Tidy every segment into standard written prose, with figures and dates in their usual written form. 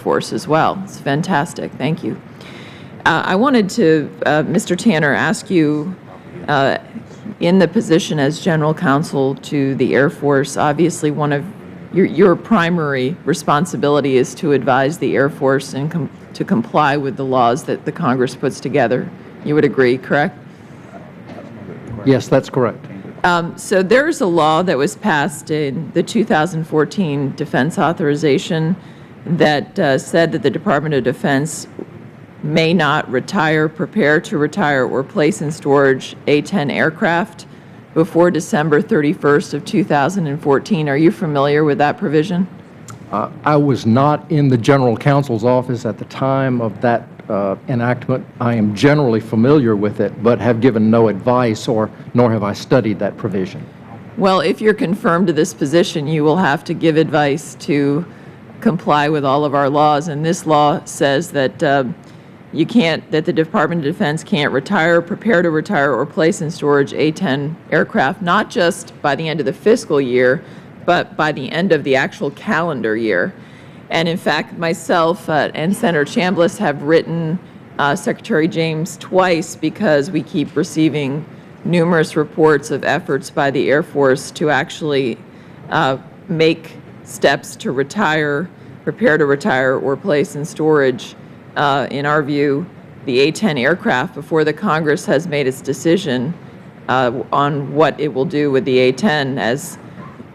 Force as well. It's fantastic. Thank you. I wanted to, Mr. Tanner, ask you, in the position as General Counsel to the Air Force, obviously one of your primary responsibility is to advise the Air Force and to comply with the laws that the Congress puts together. You would agree, correct? Yes, that's correct. So there's a law that was passed in the 2014 Defense Authorization that said that the Department of Defense may not retire, prepare to retire, or place in storage A-10 aircraft before December 31st of 2014. Are you familiar with that provision? I was not in the General Counsel's office at the time of that enactment. I am generally familiar with it, but have given no advice nor have I studied that provision. Well, if you're confirmed to this position, you will have to give advice to comply with all of our laws. And this law says that that the Department of Defense can't retire, prepare to retire, or place in storage A-10 aircraft, not just by the end of the fiscal year, but by the end of the actual calendar year. And in fact, myself and Senator Chambliss have written Secretary James twice because we keep receiving numerous reports of efforts by the Air Force to actually make steps to retire, prepare to retire, or place in storage, in our view, the A-10 aircraft before the Congress has made its decision on what it will do with the A-10. As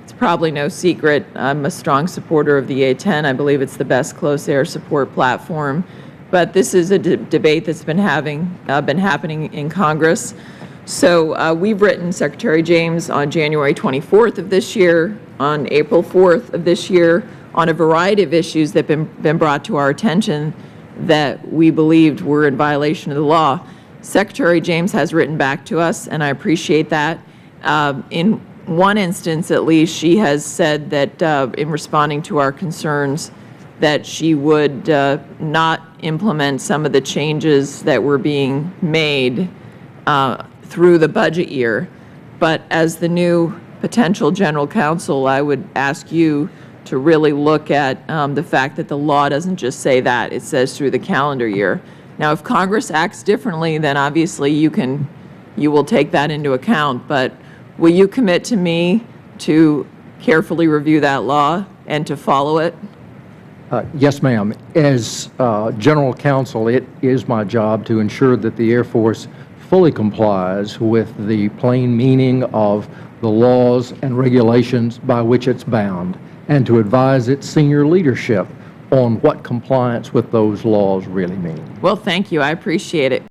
it's probably no secret, I'm a strong supporter of the A-10. I believe it's the best close air support platform. But this is a debate that's been happening in Congress. So we've written Secretary James on January 24th of this year, on April 4th of this year, on a variety of issues that have been brought to our attention that we believed were in violation of the law. Secretary James has written back to us, and I appreciate that. In one instance, at least, she has said that in responding to our concerns, that she would not implement some of the changes that were being made through the budget year. But as the new potential General Counsel, I would ask you to really look at the fact that the law doesn't just say that, it says through the calendar year. Now, if Congress acts differently, then obviously you will take that into account, but will you commit to me to carefully review that law and to follow it? Yes, ma'am. As General Counsel, it is my job to ensure that the Air Force fully complies with the plain meaning of the laws and regulations by which it's bound, and to advise its senior leadership on what compliance with those laws really mean. Well, thank you. I appreciate it.